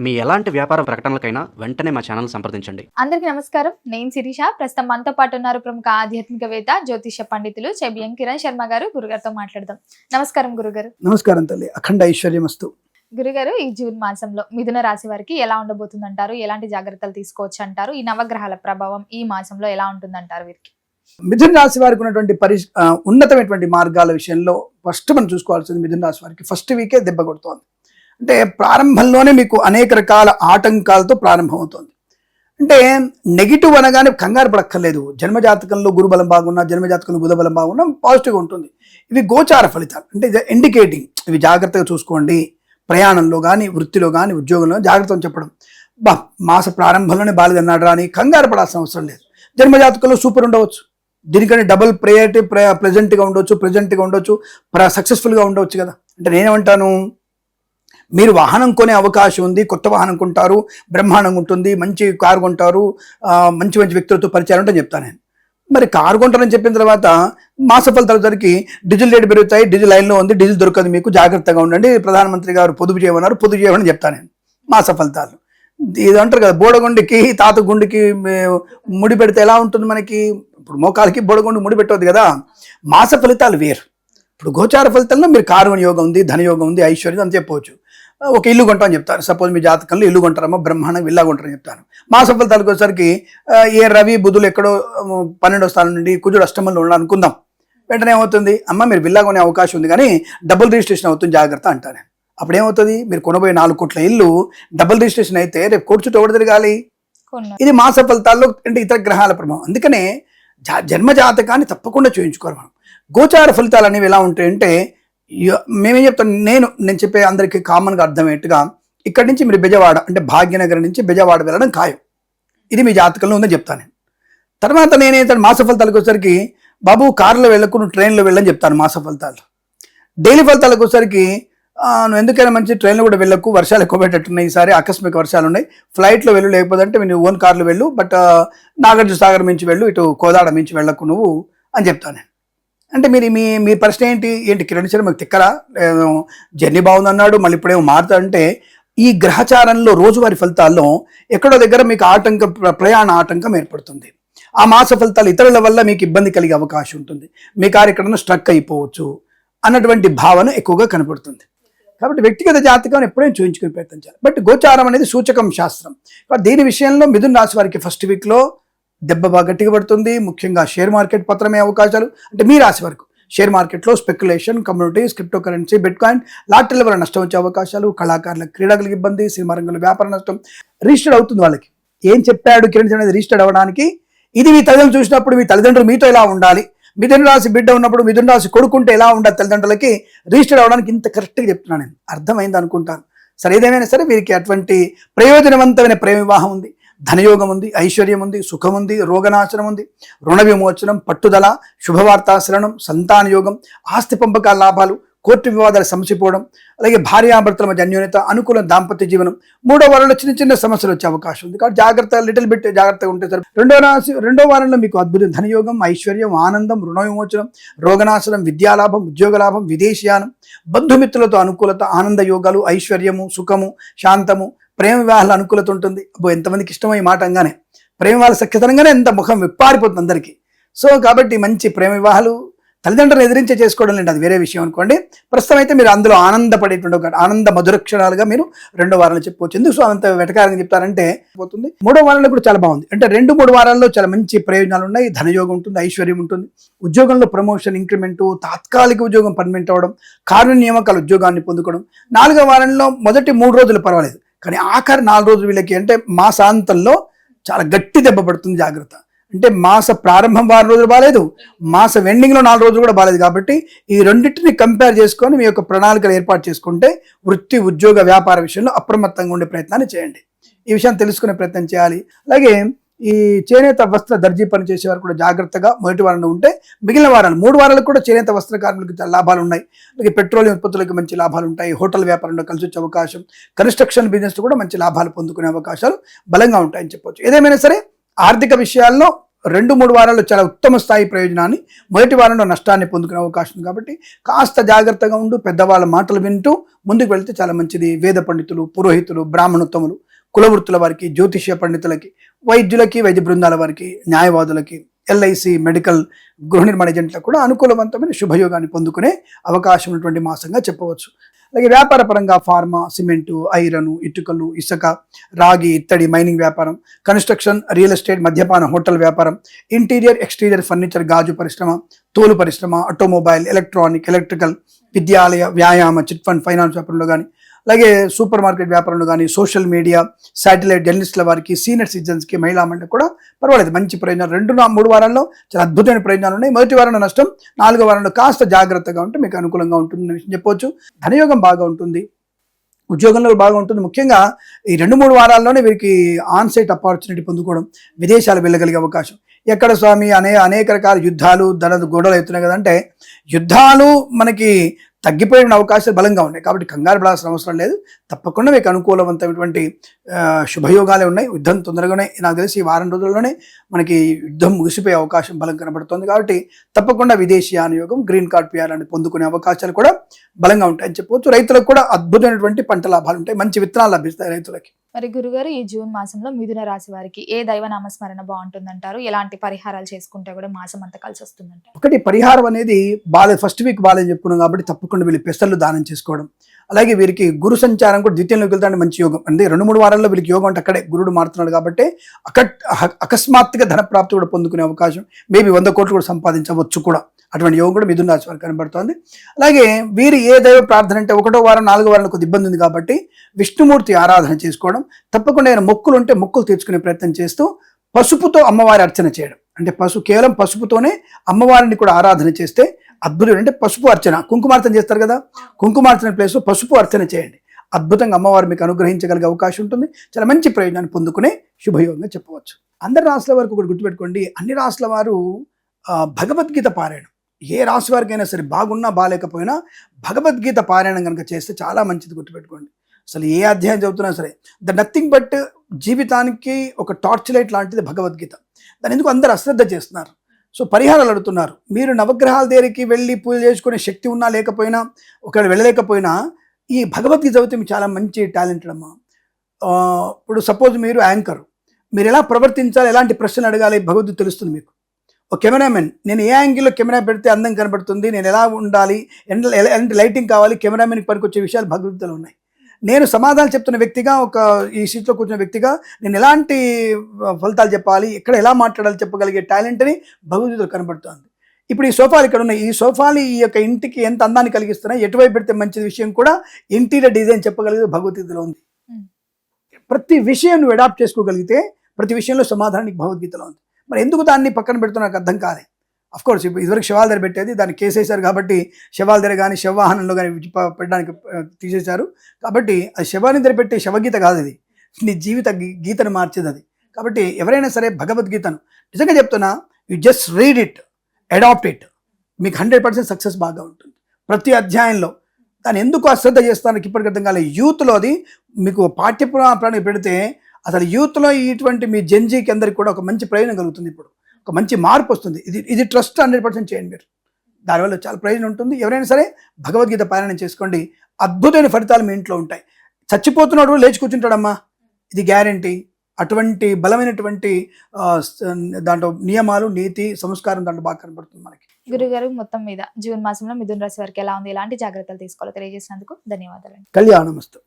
మీ ఎలాంటి వ్యాపార ప్రకటనలకైనా వెంటనే మా ఛానల్ సంప్రదించండి. అందరికీ నమస్కారం. నేను శిరీష. ప్రస్తుతం మనతో పాటు ఉన్నారు ప్రముఖ ఆధ్యాత్మికవేత్త, జ్యోతిష పండితులు చెబియం కిరణ్ శర్మ గారు. గురుగారితో మాట్లాడదాం. నమస్కారం గురుగారు. నమస్కారం తల్లి. అఖండ ఐశ్వర్యమస్తు. గురుగారు, ఈ జూన్ మాసంలో మిథున రాశి వారికి ఎలా ఉండబోతుంది అంటారు? ఎలాంటి జాగ్రత్తలు తీసుకోవచ్చు అంటారు? ఈ నవగ్రహాల ప్రభావం ఈ మాసంలో ఎలా ఉంటుందంటారు వీరికి? మిథున రాశి వారికి ఉన్నటువంటి ఉన్నతమైనటువంటి మార్గాల విషయంలో ఫస్ట్ మనం చూసుకోవాల్సింది, మిథున రాశి వారికి ఫస్ట్ వీకే దెబ్బ కొడుతోంది. అంటే ప్రారంభంలోనే మీకు అనేక రకాల ఆటంకాలతో ప్రారంభమవుతోంది. అంటే నెగిటివ్ అనగానే కంగారు పడక్కర్లేదు. జన్మజాతకంలో గురుబలం బాగున్నా, జన్మజాతకంలో బుధబలం బాగున్నా పాజిటివ్గా ఉంటుంది. ఇవి గోచార ఫలితాలు, అంటే ఇండికేటింగ్. ఇవి జాగ్రత్తగా చూసుకోండి. ప్రయాణంలో కానీ, వృత్తిలో కానీ, ఉద్యోగంలో జాగ్రత్తగా చెప్పడం. మాస ప్రారంభంలోనే బాలేదన్నాడు అని కంగారు పడాల్సిన అవసరం లేదు. జన్మజాతకంలో సూపర్ ఉండవచ్చు, దీనికంటే డబుల్ ప్రయారిటీ ప్రెజెంట్గా ఉండొచ్చు, సక్సెస్ఫుల్గా ఉండవచ్చు కదా. అంటే నేనేమంటాను, మీరు వాహనం కొనే అవకాశం ఉంది, కొత్త వాహనం కొంటారు, బ్రహ్మాండంగా ఉంటుంది, మంచి కారు కొంటారు, మంచి మంచి వ్యక్తులతో పరిచయం ఉంటుందని చెప్తాను నేను. మరి కారు కొంటారని చెప్పిన తర్వాత మాస ఫలితాలకి డీజిల్ రేటు పెరుగుతాయి, డీజిల్ లైన్లో ఉంది, డీజిల్ దొరకదు, మీకు జాగ్రత్తగా ఉండండి, ప్రధానమంత్రి గారు పొదుపు చేయమని చెప్తాను నేను. మాస ఫలితాలు ఇది అంటారు కదా, బోడగుండికి తాత గుండికి ముడి పెడితే ఎలా ఉంటుంది మనకి? ఇప్పుడు మోకాలకి బోడగుండి ముడి పెట్టవద్దు కదా. మాస ఫలితాలు వేరు. ఇప్పుడు గోచార ఫలితాల్లో మీరు కారు యోగం ఉంది, ధనయోగం ఉంది, ఐశ్వర్యం అని చెప్పవచ్చు. ఒక ఇల్లు కొంటామని చెప్తాను. సపోజ్ మీ జాతకంలో ఇల్లు కొంటారమ్మా, బ్రహ్మాండంగా ఇల్లా కొంటారని చెప్తాను. మాస ఫలితాలకు వచ్చేసరికి ఏ రవి బుధులు ఎక్కడో 12వ స్థానం నుండి కుజుడు అష్టమంలో ఉండాలి అనుకుందాం. వెంటనే ఏమవుతుంది, అమ్మ మీరు విల్లా కొనే అవకాశం ఉంది కానీ డబుల్ రిజిస్ట్రేషన్ అవుతుంది, జాగ్రత్త అంటాను. అప్పుడు ఏమవుతుంది, మీరు కొనబోయే 4 కోట్ల ఇల్లు డబుల్ రిజిస్ట్రేషన్ అయితే రేపు కోర్టు చుట్టూ ఎవరు తిరగాలి? ఇది మాస ఫలితాల్లో అంటే ఇతర గ్రహాల ప్రభావం. అందుకనే జన్మ జాతకాన్ని తప్పకుండా చూయించుకోవాలి మనం. గోచార ఫలితాలు అనేవి ఎలా ఉంటాయంటే, మేమేం చెప్తాం, నేను చెప్పే అందరికీ కామన్గా అర్థమయ్యేట్టుగా, ఇక్కడి నుంచి మీరు బెజవాడ అంటే భాగ్యనగరం నుంచి బెజవాడ వెళ్ళడం ఖాయం. ఇది మీ జాతకంలో ఉందని చెప్తాను నేను. తర్వాత నేనైతే మాస ఫలితాలకు వచ్చేసరికి, బాబు కారులో వెళ్ళకు, నువ్వు ట్రైన్లో వెళ్ళని చెప్తాను మాస ఫలితాలు. డైలీ ఫలితాలకు వచ్చేసరికి, నువ్వు ఎందుకైనా మంచి ట్రైన్లో కూడా వెళ్ళకు, వర్షాలు ఎక్కువ పెట్టట్టున్నాయి, ఈసారి ఆకస్మిక వర్షాలు ఉన్నాయి, ఫ్లైట్లో వెళ్ళు, లేకపోతే మీరు ఓన్ కార్లో వెళ్ళు, బట్ నాగార్జున సాగర్ మించి వెళ్ళు, ఇటు కోదాడ మించి వెళ్ళకు నువ్వు అని చెప్తాను నేను. అంటే మీ ప్రశ్న ఏంటి కిరణ్ శర్మ మీకు తిక్కరా, జర్నీ బాగుందన్నాడు మళ్ళీ ఇప్పుడేమో మారుతాడంటే, ఈ గ్రహచారంలో రోజువారీ ఫలితాల్లో ఎక్కడో దగ్గర మీకు ప్రయాణ ఆటంకం ఏర్పడుతుంది. ఆ మాస ఫలితాలు ఇతరుల వల్ల మీకు ఇబ్బంది కలిగే అవకాశం ఉంటుంది, మీ కారు ఎక్కడన్నా స్ట్రక్ అయిపోవచ్చు అన్నటువంటి భావన ఎక్కువగా కనపడుతుంది. కాబట్టి వ్యక్తిగత జాతకం ఎప్పుడైనా చూయించుకునే ప్రయత్నించాలి. బట్ గోచారం అనేది సూచకం శాస్త్రం. దీని విషయంలో మిథున రాశి వారికి ఫస్ట్ వీక్లో దెబ్బ బాగా గట్టిగా పడుతుంది. ముఖ్యంగా షేర్ మార్కెట్ పత్రమే అవకాశాలు, అంటే మీ రాశి వరకు షేర్ మార్కెట్లో speculation, communities, crypto currency, bitcoin, లాటరీల వల్ల నష్టం వచ్చే అవకాశాలు, కళాకారుల క్రీడలకు ఇబ్బంది, సినిమా రంగంలో వ్యాపార నష్టం రిజిస్టర్డ్ అవుతుంది. వాళ్ళకి ఏం చెప్పాడు కిరణ్ అనేది రిజిస్టర్డ్ అవ్వడానికి, ఇది మీ తల్లిదండ్రులు చూసినప్పుడు మీ తల్లిదండ్రులు మీతో ఎలా ఉండాలి, మిథున రాశి బిడ్డ ఉన్నప్పుడు మిథున రాశి కొడుకుంటే ఎలా ఉండాలి తల్లిదండ్రులకి, రిజిస్టర్డ్ అవ్వడానికి ఇంత కరెక్ట్గా చెప్తున్నాను నేను. అర్థమైంది అనుకుంటాను. సరే, ఏదేమైనా సరే వీరికి అటువంటి ప్రయోజనవంతమైన ప్రేమ వివాహం ఉంది, ధనయోగం ఉంది, ఐశ్వర్యం ఉంది, సుఖం ఉంది, రోగనాశనం ఉంది, రుణ విమోచనం, పట్టుదల, శుభవార్తాశ్రవణం, సంతాన యోగం, ఆస్తి పంపకాల లాభాలు, కోర్టు వివాదాలు సమసిపోవడం, అలాగే భార్యాభర్తల మధ్య అన్యోన్యత, అనుకూల దాంపత్య జీవనం. 3వ వారంలో చిన్న సమస్యలు వచ్చే అవకాశం ఉంది. కాబట్టి లిటిల్ బిట్ జాగ్రత్తగా ఉంటే సరే. 2వ వారంలో మీకు అద్భుతం ధనయోగం, ఐశ్వర్యం, ఆనందం, రుణ విమోచనం, రోగనాశనం, విద్యాలాభం, ఉద్యోగ లాభం, విదేశీయానం, బంధుమిత్రులతో అనుకూలత, ఆనంద యోగాలు, ఐశ్వర్యము, సుఖము, శాంతము, ప్రేమ వివాహాల అనుకూలత ఉంటుంది. ఎంతమందికి ఇష్టమో ఈ మాట అనగానే, ప్రేమ వివాహాలు సఖ్యతనంగానే ఎంత ముఖం విప్పారిపోతుంది అందరికీ. సో కాబట్టి మంచి ప్రేమ వివాహాలు తల్లిదండ్రులను ఎదిరించే చేసుకోవడం లేదు, అది వేరే విషయం అనుకోండి. ప్రస్తుతం అయితే మీరు అందులో ఆనందపడేటువంటి ఒక ఆనంద మధుర క్షణాలుగా మీరు 2వ వారంలో చెప్పుకోవచ్చు. ఎందుకు అంత వెటకారంగా చెప్తారంటే పోతుంది. 3వ వారంలో కూడా చాలా బాగుంది. అంటే 2-3 వారాల్లో చాలా మంచి ప్రయోజనాలు ఉన్నాయి. ధనయోగం ఉంటుంది, ఐశ్వర్యం ఉంటుంది, ఉద్యోగంలో ప్రమోషన్, ఇంక్రిమెంటు, తాత్కాలిక ఉద్యోగం పర్మనెంట్ అవ్వడం, కారుణ్య నియామకాల ఉద్యోగాన్ని పొందుకోవడం. 4వ వారంలో మొదటి 3 రోజులు పర్వాలేదు, కానీ ఆఖరి 4 రోజులు వీళ్ళకి అంటే మాసాంతంలో చాలా గట్టి దెబ్బ పడుతుంది, జాగ్రత్త. అంటే మాస ప్రారంభం 6 రోజులు బాగాలేదు, మాస ఎండింగ్లో 4 రోజులు కూడా బాగాలేదు. కాబట్టి ఈ రెండింటిని కంపేర్ చేసుకొని మీ యొక్క ప్రణాళికలు ఏర్పాటు చేసుకుంటే వృత్తి, ఉద్యోగ, వ్యాపార విషయంలో అప్రమత్తంగా ఉండే ప్రయత్నాన్ని చేయండి. ఈ విషయాన్ని తెలుసుకునే ప్రయత్నం చేయాలి. అలాగే ఈ చేనేత వస్త్ర దర్జీ పని చేసేవారు కూడా జాగ్రత్తగా మొదటి వారంలో ఉంటే మిగిలిన వారాలు 3 వారాలకు కూడా చేనేత వస్త్ర కార్మికులకు లాభాలు ఉన్నాయి. అలాగే పెట్రోలియం ఉత్పత్తులకు మంచి లాభాలు ఉంటాయి. హోటల్ వ్యాపారంలో కలిసి వచ్చే అవకాశం, కన్స్ట్రక్షన్ బిజినెస్ కూడా మంచి లాభాలు పొందుకునే అవకాశాలు బలంగా ఉంటాయని చెప్పవచ్చు. ఏదేమైనా సరే ఆర్థిక విషయాల్లో 2-3 వారాల్లో చాలా ఉత్తమ స్థాయి ప్రయోజనాన్ని, మొదటి వారంలో నష్టాన్ని పొందుకునే అవకాశం ఉంది. కాబట్టి కాస్త జాగ్రత్తగా ఉంటూ పెద్దవాళ్ళ మాటలు వింటూ ముందుకు వెళ్తే చాలా మంచిది. వేద పండితులు, పురోహితులు, బ్రాహ్మణోత్తములు, కులవృత్తుల వారికి, జ్యోతిష్య పండితులకి, వైద్యులకి, వైద్య బృందాల వారికి, న్యాయవాదులకి, ఎల్ఐసి, మెడికల్, గృహ నిర్మాణ ఏజెంట్లకు కూడా అనుకూలవంతమైన శుభయోగాన్ని పొందుకునే అవకాశం ఉన్నటువంటి మాసంగా చెప్పవచ్చు. అలాగే వ్యాపార పరంగా ఫార్మా, సిమెంటు, ఐరన్, ఇటుకలు, ఇసుక, రాగి, ఇత్తడి, మైనింగ్ వ్యాపారం, కన్స్ట్రక్షన్, రియల్ ఎస్టేట్, మద్యపాన, హోటల్ వ్యాపారం, ఇంటీరియర్, ఎక్స్టీరియర్ ఫర్నిచర్, గాజు పరిశ్రమ, తోలు పరిశ్రమ, ఆటోమొబైల్, ఎలక్ట్రానిక్, ఎలక్ట్రికల్, విద్యాలయ, వ్యాయామ, చిట్ ఫండ్, ఫైనాన్స్ వ్యాపారంలో కానీ, అలాగే సూపర్ మార్కెట్ వ్యాపారంలో కానీ, సోషల్ మీడియా, శాటిలైట్, జర్నలిస్టుల వారికి, సీనియర్ సిటిజన్స్కి, మహిళా మండలి కూడా పర్వాలేదు, మంచి ప్రయోజనాలు. 2-3 వారాల్లో చాలా అద్భుతమైన ప్రయోజనాలు ఉన్నాయి. మొదటి వారంలో నష్టం, 4వ వారంలో కాస్త జాగ్రత్తగా ఉంటే మీకు అనుకూలంగా ఉంటుందని విషయం చెప్పవచ్చు. ధనయోగం బాగా ఉంటుంది, ఉద్యోగంలో బాగా ఉంటుంది. ముఖ్యంగా ఈ 2-3 వారాల్లోనే వీరికి ఆన్సైట్ ఆపర్చునిటీ పొందుకోవడం, విదేశాలు వెళ్ళగలిగే అవకాశం. ఎక్కడ స్వామి అనేక రకాల యుద్ధాలు, గొడవలు అవుతున్నాయి కదంటే, యుద్ధాలు మనకి తగ్గిపోయిన అవకాశాలు బలంగా ఉన్నాయి. కాబట్టి కంగారు పడాల్సిన అవసరం లేదు. తప్పకుండా మీకు అనుకూలవంతమైనటువంటి శుభయోగాలే ఉన్నాయి. యుద్ధం తొందరగానే, నాకు తెలిసి ఈ వారం రోజుల్లోనే మనకి యుద్ధం ముగిసిపోయే అవకాశం బలం కనబడుతుంది. కాబట్టి తప్పకుండా విదేశీయాన యోగం, గ్రీన్ కార్డ్ పిఆర్ని పొందుకునే అవకాశాలు కూడా బలంగా ఉంటాయని చెప్పవచ్చు. రైతులకు కూడా అద్భుతమైనటువంటి పంట లాభాలు ఉంటాయి, మంచి విత్తనాలు లభిస్తాయి రైతులకి. మరి గురుగారు, ఈ జూన్ మాసంలో మిథున రాశి వారికి ఏ దైవ నామస్మరణ బాగుంటుందంటారు? ఎలాంటి పరిహారాలు చేసుకుంటే కూడా మాసం అంతా కలిసి వస్తుందంటారు? ఒకటి, పరిహారం అనేది ఫస్ట్ వీక్ బాగాలని చెప్పుకున్నాం కాబట్టి తప్పకుండా వీళ్ళు పెసర్లు దానం చేసుకోవడం. అలాగే వీరికి గురు సంచారం కూడా ద్వితీయంలోకి వెళ్తాంటే మంచి యోగం. అంటే 2-3 వారాల్లో వీరికి యోగం అంటే అక్కడే గురుడు మారుతున్నాడు కాబట్టి అకస్మాత్తుగా ధన ప్రాప్తి కూడా పొందుకునే అవకాశం, మేబీ 100 కోట్లు కూడా సంపాదించవచ్చు కూడా. అటువంటి యోగం కూడా మిథున రాశి వారికి కనబడుతోంది. అలాగే వీరు ఏ దైవ ప్రార్థన అంటే 1వ వారం 4వ వారంలో కొద్ది ఇబ్బంది ఉంది కాబట్టి విష్ణుమూర్తి ఆరాధన చేసుకోవడం, తప్పకుండా ఏమైనా మొక్కులు ఉంటే మొక్కులు తీర్చుకునే ప్రయత్నం చేస్తూ పసుపుతో అమ్మవారి అర్చన చేయడం. అంటే కేవలం పసుపుతోనే అమ్మవారిని కూడా ఆరాధన చేస్తే అద్భుతం. అంటే పసుపు అర్చన, కుంకుమార్చన చేస్తారు కదా, కుంకుమార్చన ప్లేస్లో పసుపు అర్చన చేయండి. అద్భుతంగా అమ్మవారు మీకు అనుగ్రహించగలిగే అవకాశం ఉంటుంది. చాలా మంచి ప్రయోజనాన్ని పొందుకునే శుభయోగంగా చెప్పవచ్చు. అందరి రాశుల వారికి ఒకటి గుర్తుపెట్టుకోండి, అన్ని రాశుల వారు భగవద్గీత పారాయణం, ఏ రాశి వారికైనా సరే బాగున్నా బాగాలేకపోయినా భగవద్గీత పారాయణం కనుక చేస్తే చాలా మంచిది. గుర్తుపెట్టుకోండి, అసలు ఏ అధ్యాయం చదువుతున్నా సరే నథింగ్ బట్ జీవితానికి ఒక టార్చ్ లైట్ లాంటిది భగవద్గీత. దాని ఎందుకు అందరూ అశ్రద్ధ చేస్తున్నారు. సో పరిహారాలు అడుగుతున్నారు. మీరు నవగ్రహాల దగ్గరికి వెళ్ళి పూజ చేసుకునే శక్తి ఉన్నా లేకపోయినా, ఒకవేళ వెళ్ళలేకపోయినా ఈ భగవద్గీత చదివితే మీకు చాలా మంచి టాలెంటెడ్ అమ్మా. ఇప్పుడు సపోజ్ మీరు యాంకర్, మీరు ఎలా ప్రవర్తించాలి, ఎలాంటి ప్రశ్నలు అడగాలి భగవద్గీత తెలుస్తుంది మీకు. ఒక కెమెరామెన్, నేను ఏ యాంగిల్లో కెమెరా పెడితే అందం కనబడుతుంది, నేను ఎలా ఉండాలి, ఎలాంటి లైటింగ్ కావాలి, కెమెరామెన్కి పనికొచ్చే విషయాలు భగవద్గీతలో ఉన్నాయి. నేను సమాధానం చెప్తున్న వ్యక్తిగా, ఈ సీట్లో కూర్చున్న వ్యక్తిగా నేను ఎలాంటి ఫలితాలు చెప్పాలి, ఎక్కడ ఎలా మాట్లాడాలి చెప్పగలిగే టాలెంట్ని భగవద్గీతలో కనబడుతుంది. ఇప్పుడు ఈ సోఫాలు ఇక్కడ ఉన్నాయి, ఈ సోఫాలు ఈ యొక్క ఇంటికి ఎంత అందాన్ని కలిగిస్తున్నాయి, ఎటువైపు పెడితే మంచి విషయం కూడా ఇంటీరియర్ డిజైన్ చెప్పగలిగేది భగవద్గీతలో ఉంది. ప్రతి విషయం నువ్వు అడాప్ట్ చేసుకోగలిగితే ప్రతి విషయంలో సమాధానం నీకు భగవద్గీతలో ఉంది. మరి ఎందుకు దాన్ని పక్కన పెడుతున్నా నాకు అర్థం కాలే. అఫ్కోర్స్ ఇప్పుడు ఇదివరకు శవాల దగ్గర పెట్టేది, దాన్ని కేసేశారు కాబట్టి శవాల దగ్గర కానీ శవవాహనంలో కానీ పెట్టడానికి తీసేశారు. కాబట్టి అది శవాన్ని దగ్గర పెట్టే శవగీత కాదు, ఇది నీ జీవిత గీతను మార్చేది అది. కాబట్టి ఎవరైనా సరే భగవద్గీతను నిజంగా చెప్తున్నా, you just read it, adapt it, మీకు 100% సక్సెస్ బాగా ఉంటుంది. ప్రతి అధ్యాయంలో దాన్ని ఎందుకు అశ్రద్ధ చేస్తానికి ఇప్పటికి అర్థం కాలేదు. యూత్లో అది మీకు పాఠ్యపురాణానికి పెడితే అసలు యూత్లో ఇటువంటి మీ జెన్జీకి అందరికి కూడా ఒక మంచి ప్రయోజనం కలుగుతుంది. ఇప్పుడు ఒక మంచి మార్పు వస్తుంది. ఇది ట్రస్ట్ 100% చేయండి మీరు, దానివల్ల చాలా ప్రయోజనం ఉంటుంది. ఎవరైనా సరే భగవద్గీత పారాయణం చేసుకోండి, అద్భుతమైన ఫలితాలు మీ ఇంట్లో ఉంటాయి. చచ్చిపోతున్నాడు లేచి కూర్చుంటాడమ్మా, ఇది గ్యారంటీ. అటువంటి బలమైనటువంటి దాంట్లో నియమాలు, నీతి, సంస్కారం దాంట్లో బాగా కనబడుతుంది మనకి. గురుగారు, మొత్తం మీద జూన్ మాసంలో మిథున రాశి వారికి ఎలా ఉంది, ఎలాంటి జాగ్రత్తలు తీసుకోవాలో తెలియజేసినందుకు ధన్యవాదాలు. కళ్యాణమస్తు.